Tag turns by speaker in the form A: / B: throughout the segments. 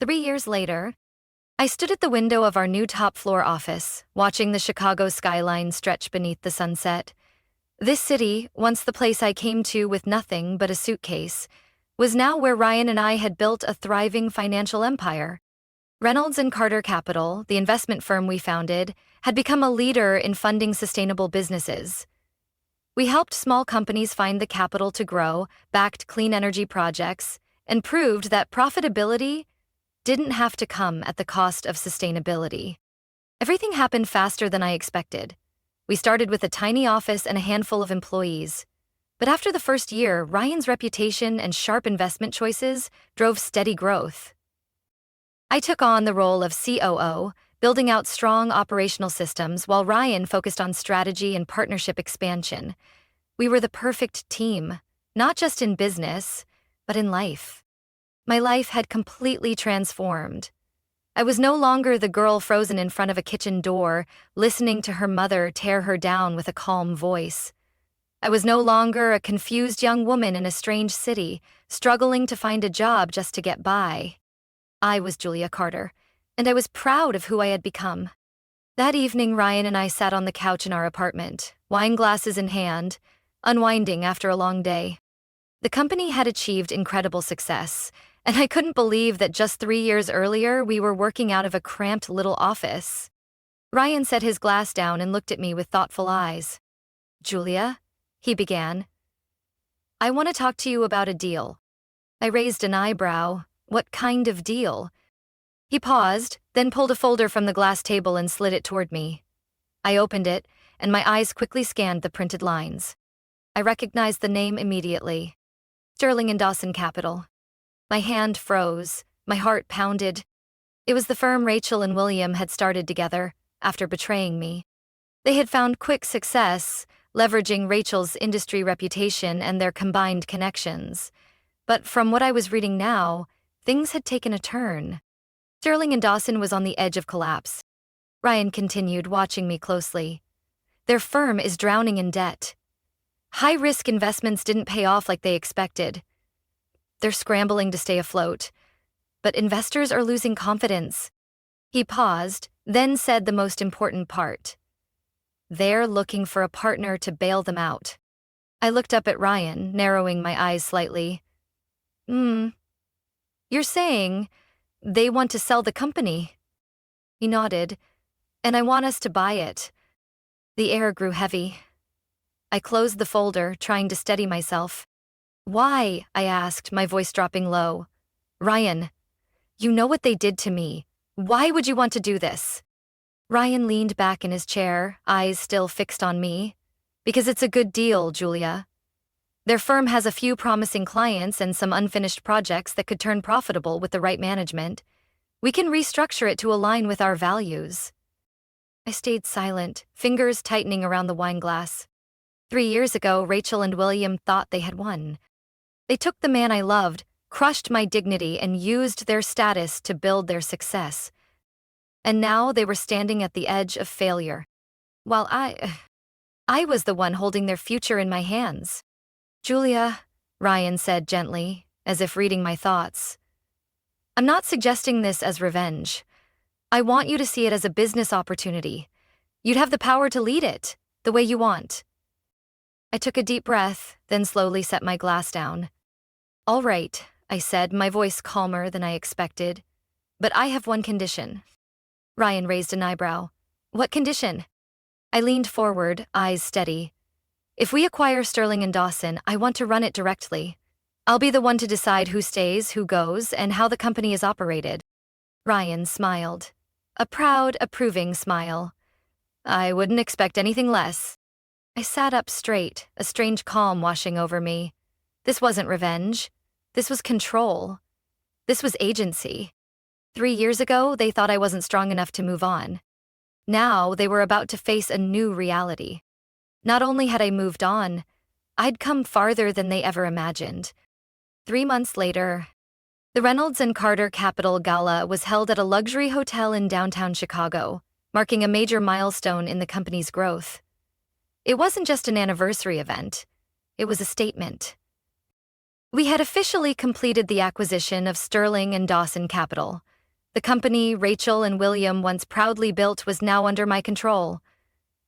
A: 3 years later, I stood at the window of our new top-floor office, watching the Chicago skyline stretch beneath the sunset. This city, once the place I came to with nothing but a suitcase, was now where Ryan and I had built a thriving financial empire. Reynolds and Carter Capital, the investment firm we founded, had become a leader in funding sustainable businesses. We helped small companies find the capital to grow, backed clean energy projects, and proved that profitability didn't have to come at the cost of sustainability. Everything happened faster than I expected. We started with a tiny office and a handful of employees. But after the first year, Ryan's reputation and sharp investment choices drove steady growth. I took on the role of COO, building out strong operational systems while Ryan focused on strategy and partnership expansion. We were the perfect team, not just in business, but in life. My life had completely transformed. I was no longer the girl frozen in front of a kitchen door, listening to her mother tear her down with a calm voice. I was no longer a confused young woman in a strange city, struggling to find a job just to get by. I was Julia Carter, and I was proud of who I had become. That evening, Ryan and I sat on the couch in our apartment, wine glasses in hand, unwinding after a long day. The company had achieved incredible success, and I couldn't believe that just 3 years earlier we were working out of a cramped little office. Ryan set his glass down and looked at me with thoughtful eyes. "Julia," he began, "I want to talk to you about a deal." I raised an eyebrow. "What kind of deal?" He paused, then pulled a folder from the glass table and slid it toward me. I opened it, and my eyes quickly scanned the printed lines. I recognized the name immediately. Sterling and Dawson Capital. My hand froze, my heart pounded. It was the firm Rachel and William had started together, after betraying me. They had found quick success, leveraging Rachel's industry reputation and their combined connections. But from what I was reading now, things had taken a turn. Sterling and Dawson was on the edge of collapse. Ryan continued, watching me closely. Their firm is drowning in debt. High-risk investments didn't pay off like they expected. They're scrambling to stay afloat. But investors are losing confidence. He paused, then said the most important part. They're looking for a partner to bail them out. I looked up at Ryan, narrowing my eyes slightly. You're saying they want to sell the company?" He nodded. "And I want us to buy it." The air grew heavy. I closed the folder, trying to steady myself. "Why?" I asked, my voice dropping low. "Ryan, you know what they did to me. Why would you want to do this?" Ryan leaned back in his chair, eyes still fixed on me. "Because it's a good deal, Julia. Their firm has a few promising clients and some unfinished projects that could turn profitable with the right management. We can restructure it to align with our values." I stayed silent, fingers tightening around the wine glass. 3 years ago, Rachel and William thought they had won. They took the man I loved, crushed my dignity, and used their status to build their success. And now they were standing at the edge of failure, while I was the one holding their future in my hands. "Julia," Ryan said gently, as if reading my thoughts, "I'm not suggesting this as revenge. I want you to see it as a business opportunity. You'd have the power to lead it, the way you want." I took a deep breath, then slowly set my glass down. "All right," I said, my voice calmer than I expected. "But I have one condition." Ryan raised an eyebrow. "What condition?" I leaned forward, eyes steady. "If we acquire Sterling and Dawson, I want to run it directly. I'll be the one to decide who stays, who goes, and how the company is operated." Ryan smiled. A proud, approving smile. "I wouldn't expect anything less." I sat up straight, a strange calm washing over me. This wasn't revenge. This was control. This was agency. 3 years ago, they thought I wasn't strong enough to move on. Now, they were about to face a new reality. Not only had I moved on, I'd come farther than they ever imagined. 3 months later, the Reynolds and Carter Capital Gala was held at a luxury hotel in downtown Chicago, marking a major milestone in the company's growth. It wasn't just an anniversary event. It was a statement. We had officially completed the acquisition of Sterling and Dawson Capital, The company Rachel and William once proudly built was now under my control.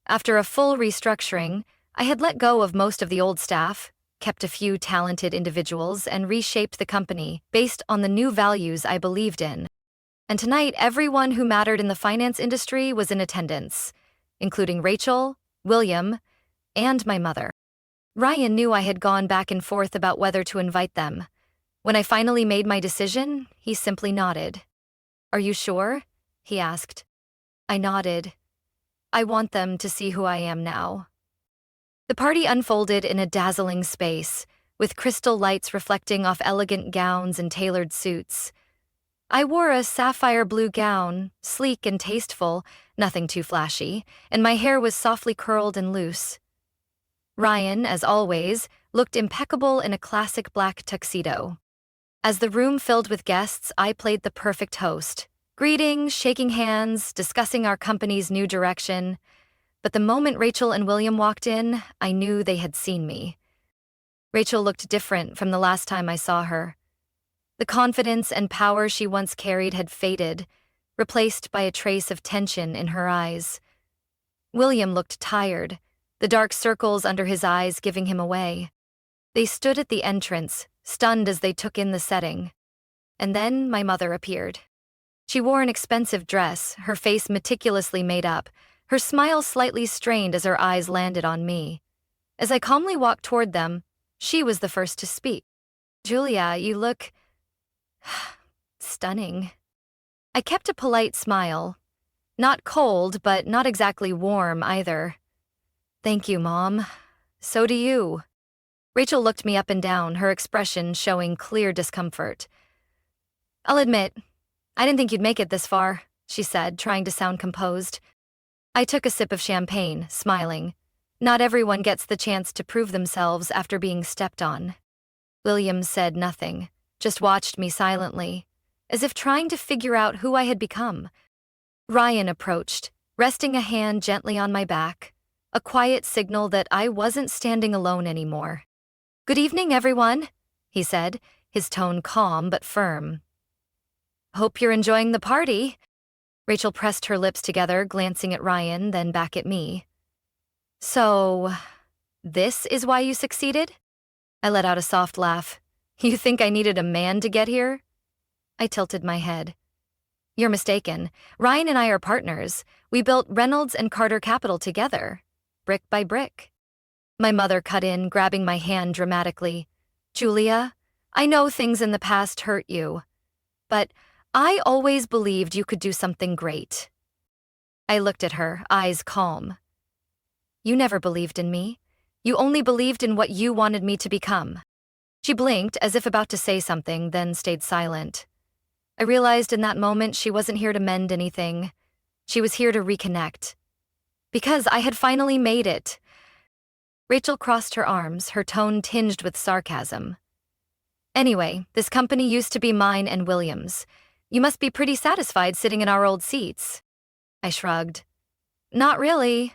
A: After a full restructuring, I had let go of most of the old staff, kept a few talented individuals, and reshaped the company based on the new values I believed in. And tonight, everyone who mattered in the finance industry was in attendance, including Rachel, William, and my mother. Ryan knew I had gone back and forth about whether to invite them. When I finally made my decision, he simply nodded. "Are you sure?" he asked. I nodded. "I want them to see who I am now." The party unfolded in a dazzling space, with crystal lights reflecting off elegant gowns and tailored suits. I wore a sapphire blue gown, sleek and tasteful, nothing too flashy, and my hair was softly curled and loose. Ryan, as always, looked impeccable in a classic black tuxedo. As the room filled with guests, I played the perfect host, greeting, shaking hands, discussing our company's new direction. But the moment Rachel and William walked in, I knew they had seen me. Rachel looked different from the last time I saw her. The confidence and power she once carried had faded, replaced by a trace of tension in her eyes. William looked tired, the dark circles under his eyes giving him away. They stood at the entrance, stunned as they took in the setting. And then my mother appeared. She wore an expensive dress, her face meticulously made up, her smile slightly strained as her eyes landed on me. As I calmly walked toward them, she was the first to speak. "Julia, you look stunning." I kept a polite smile. Not cold, but not exactly warm either. "Thank you, Mom. So do you." Rachel looked me up and down, her expression showing clear discomfort. "I'll admit, I didn't think you'd make it this far," she said, trying to sound composed. I took a sip of champagne, smiling. Not everyone gets the chance to prove themselves after being stepped on. William said nothing, just watched me silently, as if trying to figure out who I had become. Ryan approached, resting a hand gently on my back, a quiet signal that I wasn't standing alone anymore. "Good evening, everyone," he said, his tone calm but firm. "Hope you're enjoying the party." Rachel pressed her lips together, glancing at Ryan, then back at me. "So, this is why you succeeded?" I let out a soft laugh. "You think I needed a man to get here?" I tilted my head. "You're mistaken. Ryan and I are partners. We built Reynolds and Carter Capital together, brick by brick." My mother cut in, grabbing my hand dramatically. "Julia, I know things in the past hurt you, but I always believed you could do something great." I looked at her, eyes calm. "You never believed in me. You only believed in what you wanted me to become." She blinked as if about to say something, then stayed silent. I realized in that moment she wasn't here to mend anything. She was here to reconnect. Because I had finally made it. Rachel crossed her arms, her tone tinged with sarcasm. "Anyway, this company used to be mine and William's. You must be pretty satisfied sitting in our old seats." I shrugged. "Not really.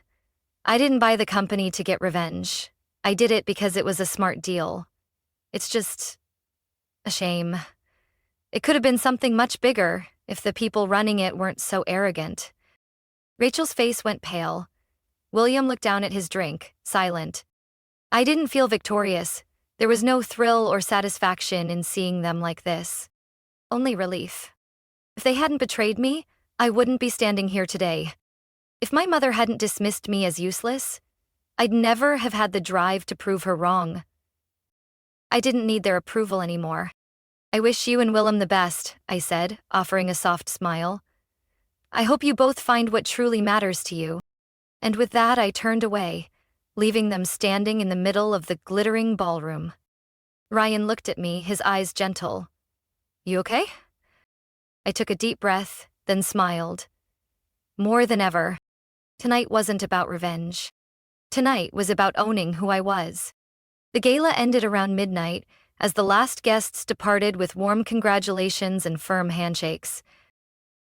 A: I didn't buy the company to get revenge. I did it because it was a smart deal. It's just a shame. It could have been something much bigger if the people running it weren't so arrogant." Rachel's face went pale. William looked down at his drink, silent. I didn't feel victorious. There was no thrill or satisfaction in seeing them like this. Only relief. If they hadn't betrayed me, I wouldn't be standing here today. If my mother hadn't dismissed me as useless, I'd never have had the drive to prove her wrong. I didn't need their approval anymore. "I wish you and Willem the best," I said, offering a soft smile. "I hope you both find what truly matters to you." And with that, I turned away, leaving them standing in the middle of the glittering ballroom. Ryan looked at me, his eyes gentle. "You okay?" I took a deep breath, then smiled. More than ever, tonight wasn't about revenge. Tonight was about owning who I was. The gala ended around midnight as the last guests departed with warm congratulations and firm handshakes.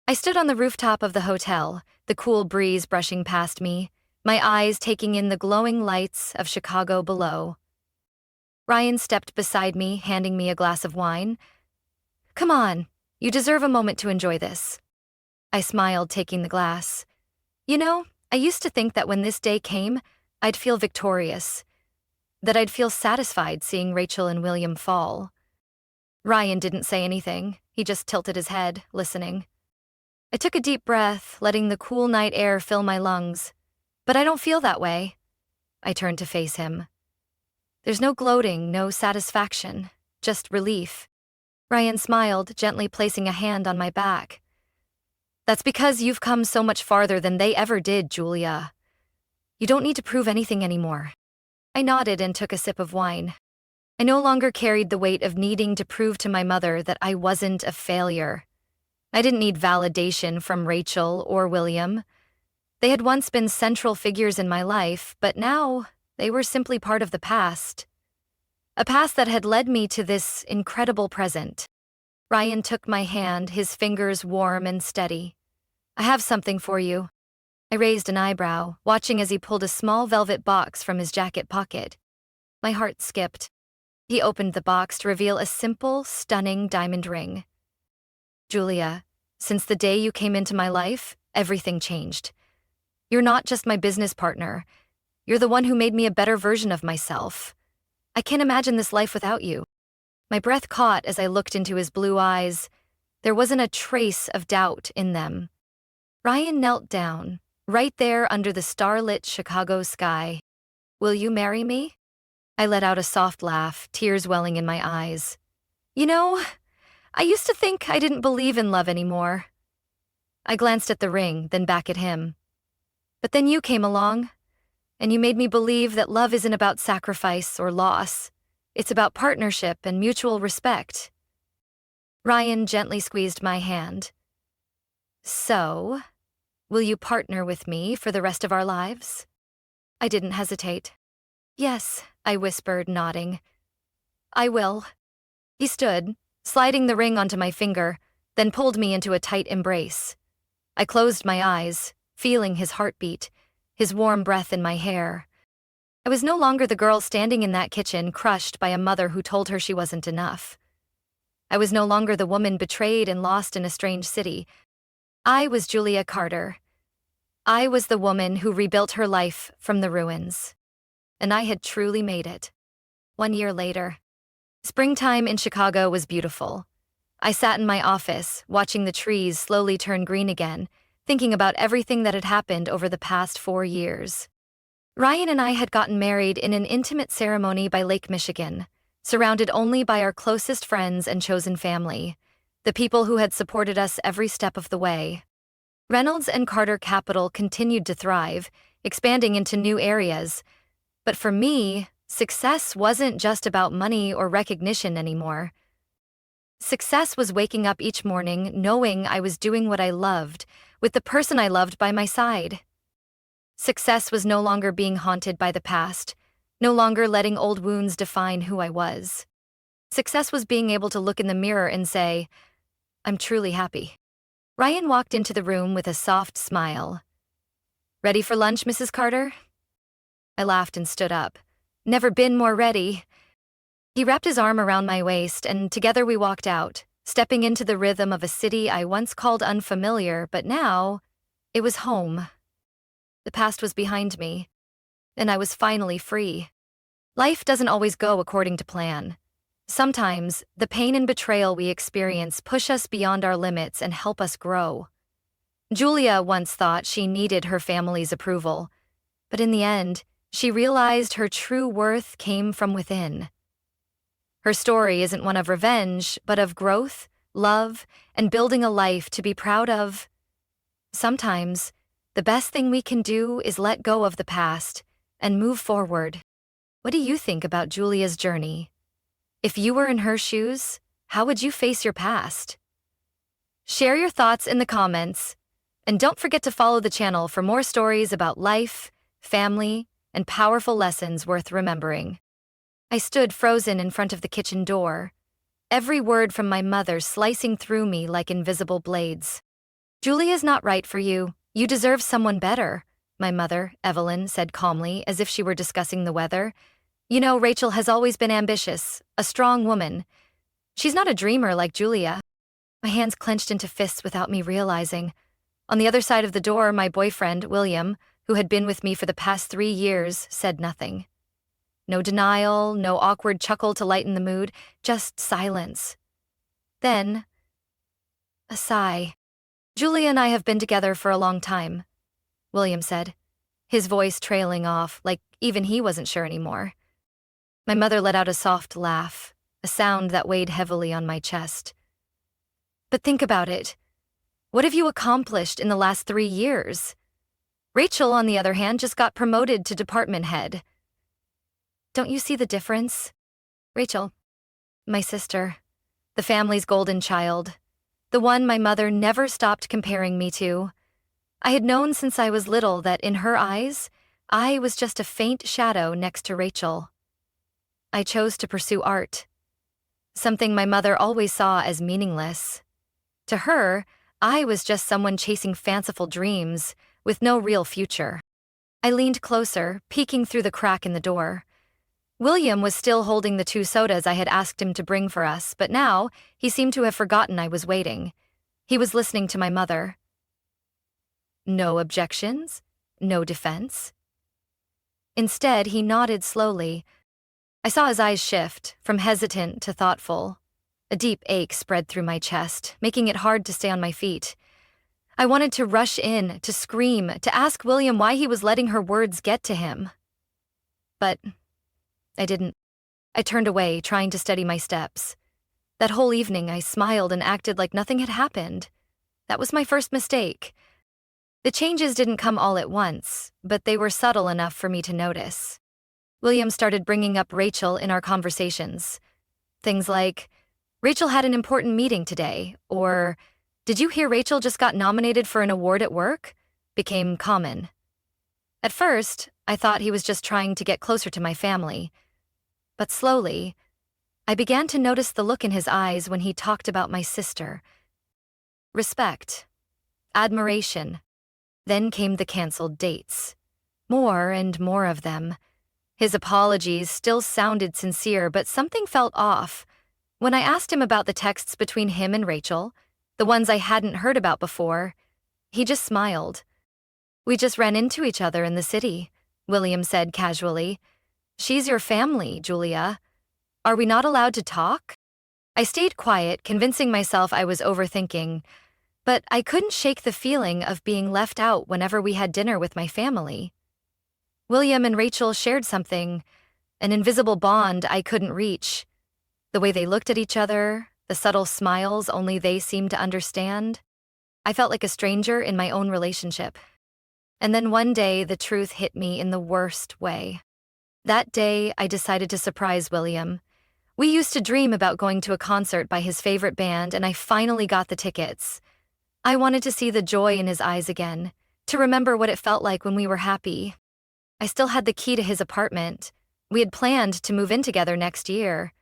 A: I stood on the rooftop of the hotel, the cool breeze brushing past me, my eyes taking in the glowing lights of Chicago below. Ryan stepped beside me, handing me a glass of wine. "Come on, You deserve a moment to enjoy this. I smiled, taking the glass. You know, I used to think that when this day came, I'd feel victorious, that I'd feel satisfied seeing Rachel and William fall. Ryan didn't say anything. He just tilted his head, listening. I took a deep breath, letting the cool night air fill my lungs. But I don't feel that way. I turned to face him. There's no gloating, no satisfaction, just relief. Ryan smiled, gently placing a hand on my back. That's because you've come so much farther than they ever did, Julia. You don't need to prove anything anymore. I nodded and took a sip of wine. I no longer carried the weight of needing to prove to my mother that I wasn't a failure. I didn't need validation from Rachel or William. They had once been central figures in my life, but now they were simply part of the past. A past that had led me to this incredible present. Ryan took my hand, his fingers warm and steady. I have something for you. I raised an eyebrow, watching as he pulled a small velvet box from his jacket pocket. My heart skipped. He opened the box to reveal a simple, stunning diamond ring. Julia, since the day you came into my life, everything changed. You're not just my business partner. You're the one who made me a better version of myself. I can't imagine this life without you. My breath caught as I looked into his blue eyes. There wasn't a trace of doubt in them. Ryan knelt down, right there under the starlit Chicago sky. Will you marry me? I let out a soft laugh, tears welling in my eyes. You know, I used to think I didn't believe in love anymore. I glanced at the ring, then back at him. But then you came along, and you made me believe that love isn't about sacrifice or loss. It's about partnership and mutual respect. Ryan gently squeezed my hand. So, will you partner with me for the rest of our lives? I didn't hesitate. Yes, I whispered, nodding. I will. He stood, sliding the ring onto my finger, then pulled me into a tight embrace. I closed my eyes, feeling his heartbeat, his warm breath in my hair. I was no longer the girl standing in that kitchen, crushed by a mother who told her she wasn't enough. I was no longer the woman betrayed and lost in a strange city. I was Julia Carter. I was the woman who rebuilt her life from the ruins. And I had truly made it. 1 year later. Springtime in Chicago was beautiful. I sat in my office, watching the trees slowly turn green again, thinking about everything that had happened over the past 4 years. Ryan and I had gotten married in an intimate ceremony by Lake Michigan, surrounded only by our closest friends and chosen family, the people who had supported us every step of the way. Reynolds and Carter Capital continued to thrive, expanding into new areas. But for me, success wasn't just about money or recognition anymore. Success was waking up each morning knowing I was doing what I loved, with the person I loved by my side. Success was no longer being haunted by the past, no longer letting old wounds define who I was. Success was being able to look in the mirror and say, I'm truly happy. Ryan walked into the room with a soft smile. Ready for lunch, Mrs. Carter? I laughed and stood up. Never been more ready. He wrapped his arm around my waist, and together we walked out, stepping into the rhythm of a city I once called unfamiliar, but now it was home. The past was behind me, and I was finally free. Life doesn't always go according to plan. Sometimes, the pain and betrayal we experience push us beyond our limits and help us grow. Julia once thought she needed her family's approval, but in the end, she realized her true worth came from within. Her story isn't one of revenge, but of growth, love, and building a life to be proud of. Sometimes, the best thing we can do is let go of the past and move forward. What do you think about Julia's journey? If you were in her shoes, how would you face your past? Share your thoughts in the comments, and don't forget to follow the channel for more stories about life, family, and powerful lessons worth remembering. I stood frozen in front of the kitchen door, every word from my mother slicing through me like invisible blades. Julia's not right for you. You deserve someone better, my mother, Evelyn, said calmly, as if she were discussing the weather. You know, Rachel has always been ambitious, a strong woman. She's not a dreamer like Julia. My hands clenched into fists without me realizing. On the other side of the door, my boyfriend, William, who had been with me for the past 3 years, said nothing. No denial, no awkward chuckle to lighten the mood, just silence. Then, a sigh. Julia and I have been together for a long time, William said, his voice trailing off, like even he wasn't sure anymore. My mother let out a soft laugh, a sound that weighed heavily on my chest. But think about it. What have you accomplished in the last 3 years? Rachel, on the other hand, just got promoted to department head. Don't you see the difference? Rachel, my sister, the family's golden child, the one my mother never stopped comparing me to. I had known since I was little that in her eyes, I was just a faint shadow next to Rachel. I chose to pursue art, something my mother always saw as meaningless. To her, I was just someone chasing fanciful dreams with no real future. I leaned closer, peeking through the crack in the door. William was still holding the 2 sodas I had asked him to bring for us, but now he seemed to have forgotten I was waiting. He was listening to my mother. No objections? No defense? Instead, he nodded slowly. I saw his eyes shift, from hesitant to thoughtful. A deep ache spread through my chest, making it hard to stay on my feet. I wanted to rush in, to scream, to ask William why he was letting her words get to him. But I didn't. I turned away, trying to steady my steps. That whole evening, I smiled and acted like nothing had happened. That was my first mistake. The changes didn't come all at once, but they were subtle enough for me to notice. William started bringing up Rachel in our conversations. Things like, Rachel had an important meeting today, or, did you hear Rachel just got nominated for an award at work? Became common. At first, I thought he was just trying to get closer to my family. But slowly, I began to notice the look in his eyes when he talked about my sister. Respect. Admiration. Then came the canceled dates. More and more of them. His apologies still sounded sincere, but something felt off. When I asked him about the texts between him and Rachel, the ones I hadn't heard about before, he just smiled. We just ran into each other in the city, William said casually. She's your family, Julia. Are we not allowed to talk? I stayed quiet, convincing myself I was overthinking, but I couldn't shake the feeling of being left out whenever we had dinner with my family. William and Rachel shared something, an invisible bond I couldn't reach. The way they looked at each other, the subtle smiles only they seemed to understand. I felt like a stranger in my own relationship. And then one day, the truth hit me in the worst way. That day, I decided to surprise William. We used to dream about going to a concert by his favorite band, and I finally got the tickets. I wanted to see the joy in his eyes again, to remember what it felt like when we were happy. I still had the key to his apartment. We had planned to move in together next year.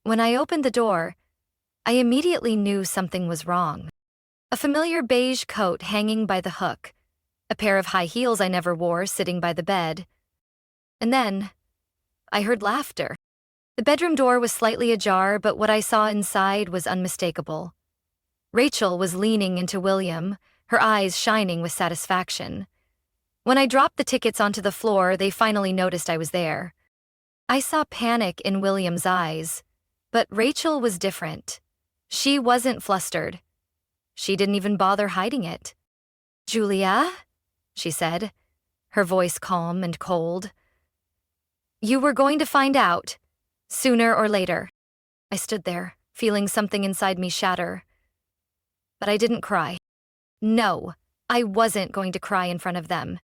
A: When I opened the door, I immediately knew something was wrong. A familiar beige coat hanging by the hook, a pair of high heels I never wore sitting by the bed. And then, I heard laughter. The bedroom door was slightly ajar, but what I saw inside was unmistakable. Rachel was leaning into William, her eyes shining with satisfaction. When I dropped the tickets onto the floor, they finally noticed I was there. I saw panic in William's eyes, but Rachel was different. She wasn't flustered. She didn't even bother hiding it. "Julia?" she said, her voice calm and cold. "You were going to find out, sooner or later." I stood there, feeling something inside me shatter. But I didn't cry. No, I wasn't going to cry in front of them.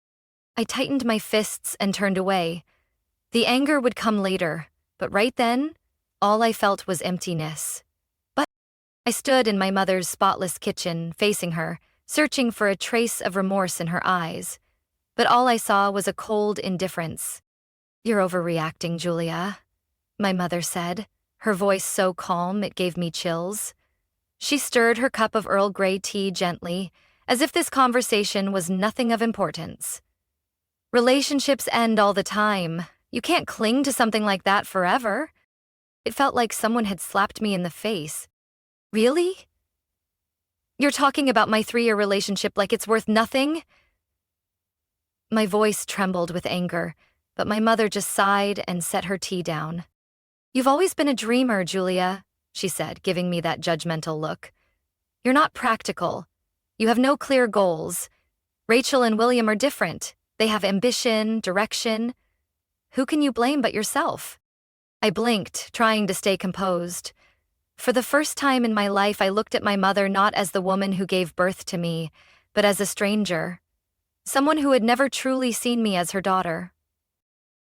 A: I tightened my fists and turned away. The anger would come later, but right then, all I felt was emptiness. But I stood in my mother's spotless kitchen, facing her, searching for a trace of remorse in her eyes. But all I saw was a cold indifference. "You're overreacting, Julia," my mother said, her voice so calm it gave me chills. She stirred her cup of Earl Grey tea gently, as if this conversation was nothing of importance. "Relationships end all the time. You can't cling to something like that forever." It felt like someone had slapped me in the face. "Really? You're talking about my 3-year relationship like it's worth nothing? My voice trembled with anger, but my mother just sighed and set her tea down. You've always been a dreamer, Julia, she said, giving me that judgmental look. You're not practical. You have no clear goals. Rachel and William are different. They have ambition, direction. Who can you blame but yourself? I blinked, trying to stay composed. For the first time in my life, I looked at my mother not as the woman who gave birth to me, but as a stranger. Someone who had never truly seen me as her daughter.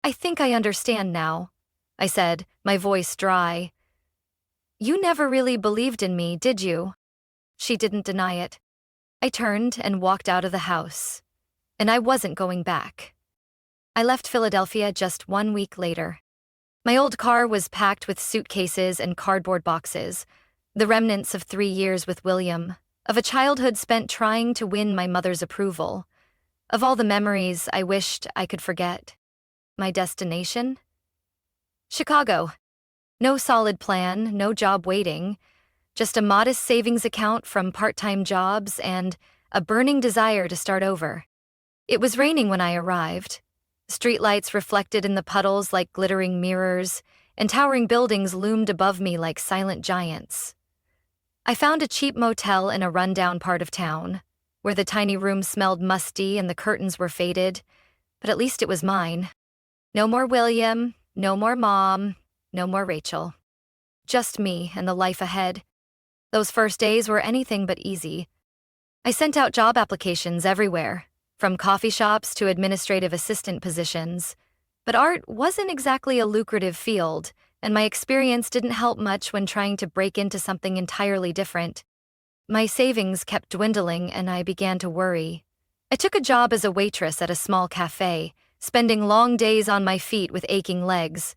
A: I think I understand now, I said, my voice dry. You never really believed in me, did you? She didn't deny it. I turned and walked out of the house. And I wasn't going back. I left Philadelphia just 1 week later. My old car was packed with suitcases and cardboard boxes, the remnants of 3 years with William, of a childhood spent trying to win my mother's approval, of all the memories I wished I could forget. My destination? Chicago. No solid plan, no job waiting, just a modest savings account from part-time jobs and a burning desire to start over. It was raining when I arrived. Streetlights reflected in the puddles like glittering mirrors, and towering buildings loomed above me like silent giants. I found a cheap motel in a rundown part of town, where the tiny room smelled musty and the curtains were faded, but at least it was mine. No more William, no more Mom, no more Rachel. Just me and the life ahead. Those first days were anything but easy. I sent out job applications everywhere, from coffee shops to administrative assistant positions. But art wasn't exactly a lucrative field, and my experience didn't help much when trying to break into something entirely different. My savings kept dwindling, and I began to worry. I took a job as a waitress at a small cafe, spending long days on my feet with aching legs.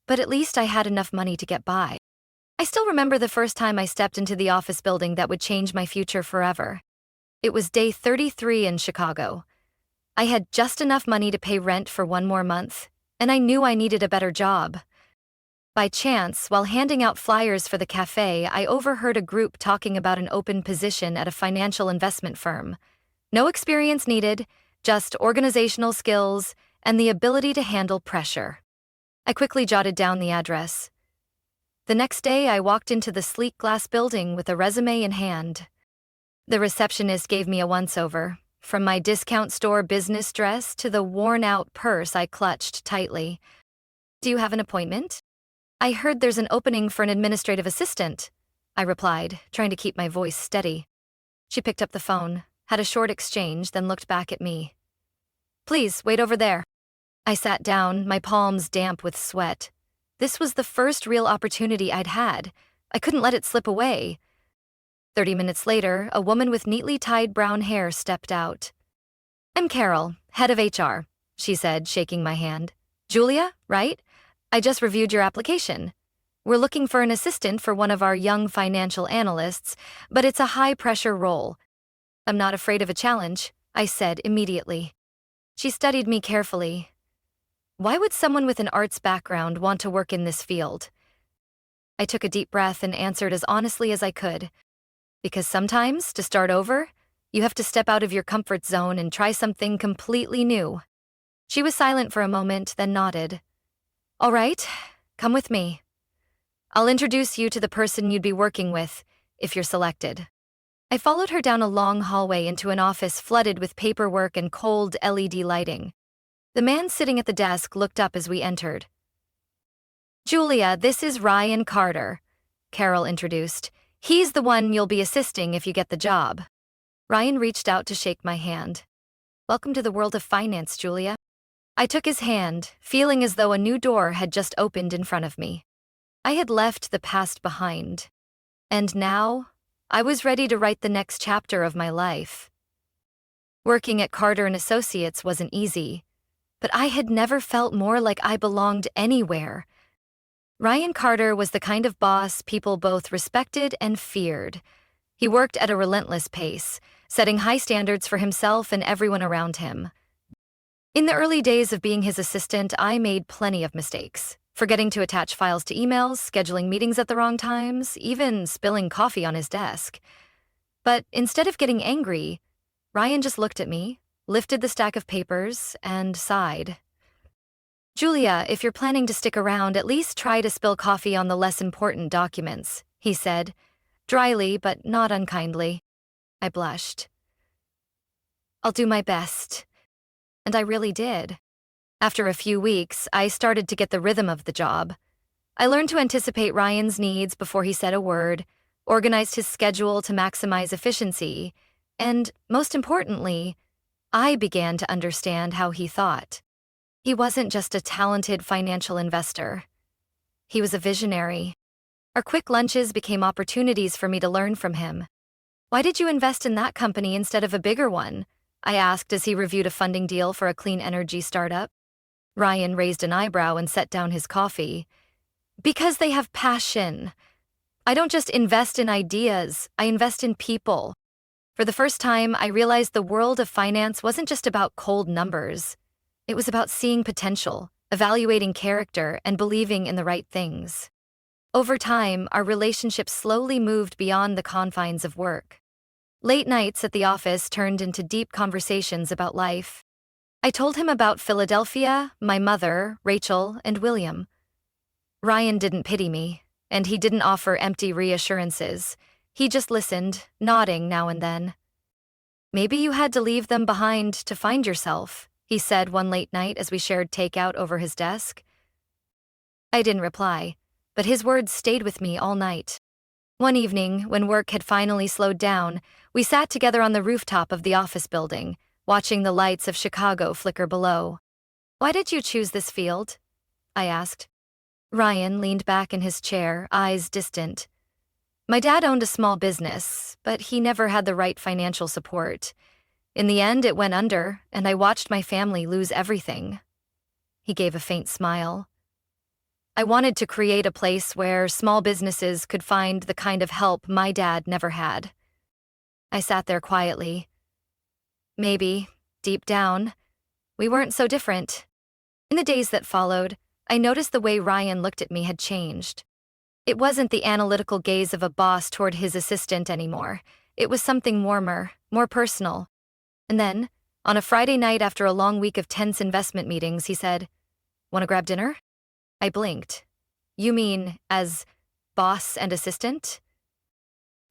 A: But at least I had enough money to get by. I still remember the first time I stepped into the office building that would change my future forever. It was day 33 in Chicago. I had just enough money to pay rent for 1 more month, and I knew I needed a better job. By chance, while handing out flyers for the cafe, I overheard a group talking about an open position at a financial investment firm. No experience needed, just organizational skills and the ability to handle pressure. I quickly jotted down the address. The next day, I walked into the sleek glass building with a resume in hand. The receptionist gave me a once-over, from my discount store business dress to the worn-out purse I clutched tightly. Do you have an appointment? I heard there's an opening for an administrative assistant, I replied, trying to keep my voice steady. She picked up the phone, had a short exchange, then looked back at me. Please, wait over there. I sat down, my palms damp with sweat. This was the first real opportunity I'd had. I couldn't let it slip away. 30 minutes later, a woman with neatly tied brown hair stepped out. I'm Carol, head of HR, she said, shaking my hand. Julia, right? I just reviewed your application. We're looking for an assistant for one of our young financial analysts, but it's a high-pressure role. I'm not afraid of a challenge, I said immediately. She studied me carefully. Why would someone with an arts background want to work in this field? I took a deep breath and answered as honestly as I could. Because sometimes, to start over, you have to step out of your comfort zone and try something completely new. She was silent for a moment, then nodded. All right, come with me. I'll introduce you to the person you'd be working with, if you're selected. I followed her down a long hallway into an office flooded with paperwork and cold LED lighting. The man sitting at the desk looked up as we entered. Julia, this is Ryan Carter, Carol introduced. He's the one you'll be assisting if you get the job. Ryan reached out to shake my hand. Welcome to the world of finance, Julia. I took his hand, feeling as though a new door had just opened in front of me. I had left the past behind. And now, I was ready to write the next chapter of my life. Working at Carter & Associates wasn't easy, but I had never felt more like I belonged anywhere. Ryan Carter was the kind of boss people both respected and feared. He worked at a relentless pace, setting high standards for himself and everyone around him. In the early days of being his assistant, I made plenty of mistakes, forgetting to attach files to emails, scheduling meetings at the wrong times, even spilling coffee on his desk. But instead of getting angry, Ryan just looked at me, lifted the stack of papers, and sighed. Julia, if you're planning to stick around, at least try to spill coffee on the less important documents, he said, dryly but not unkindly. I blushed. I'll do my best. And I really did. After a few weeks, I started to get the rhythm of the job. I learned to anticipate Ryan's needs before he said a word, organized his schedule to maximize efficiency, and, most importantly, I began to understand how he thought. He wasn't just a talented financial investor. He was a visionary. Our quick lunches became opportunities for me to learn from him. Why did you invest in that company instead of a bigger one? I asked as he reviewed a funding deal for a clean energy startup. Ryan raised an eyebrow and set down his coffee. Because they have passion. I don't just invest in ideas, I invest in people. For the first time, I realized the world of finance wasn't just about cold numbers. It was about seeing potential, evaluating character, and believing in the right things. Over time, our relationship slowly moved beyond the confines of work. Late nights at the office turned into deep conversations about life. I told him about Philadelphia, my mother, Rachel, and William. Ryan didn't pity me, and he didn't offer empty reassurances. He just listened, nodding now and then. Maybe you had to leave them behind to find yourself, he said one late night as we shared takeout over his desk. I didn't reply, but his words stayed with me all night. One evening, when work had finally slowed down, we sat together on the rooftop of the office building, watching the lights of Chicago flicker below. Why did you choose this field? I asked. Ryan leaned back in his chair, eyes distant. My dad owned a small business, but he never had the right financial support. In the end, it went under, and I watched my family lose everything. He gave a faint smile. I wanted to create a place where small businesses could find the kind of help my dad never had. I sat there quietly. Maybe, deep down, we weren't so different. In the days that followed, I noticed the way Ryan looked at me had changed. It wasn't the analytical gaze of a boss toward his assistant anymore. It was something warmer, more personal. And then, on a Friday night after a long week of tense investment meetings, he said, "Want to grab dinner?" I blinked. You mean as boss and assistant?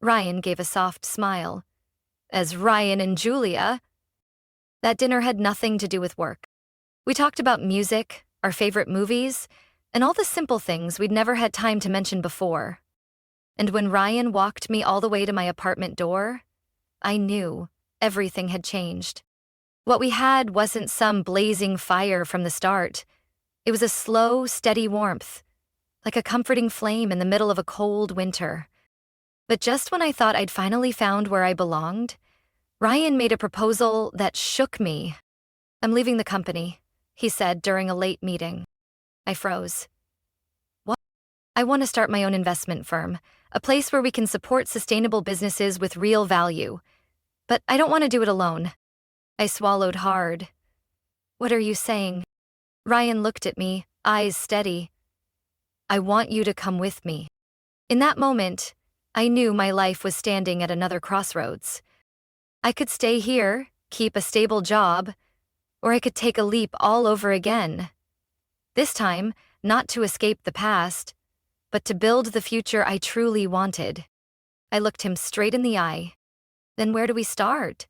A: Ryan gave a soft smile. As Ryan and Julia. That dinner had nothing to do with work. We talked about music, our favorite movies, and all the simple things we'd never had time to mention before. And when Ryan walked me all the way to my apartment door, I knew everything had changed. What we had wasn't some blazing fire from the start. It was a slow, steady warmth, like a comforting flame in the middle of a cold winter. But just when I thought I'd finally found where I belonged, Ryan made a proposal that shook me. "I'm leaving the company," he said during a late meeting. I froze. What? I want to start my own investment firm, a place where we can support sustainable businesses with real value. But I don't want to do it alone. I swallowed hard. What are you saying? Ryan looked at me, eyes steady. I want you to come with me. In that moment, I knew my life was standing at another crossroads. I could stay here, keep a stable job, or I could take a leap all over again. This time, not to escape the past, but to build the future I truly wanted. I looked him straight in the eye. Then where do we start?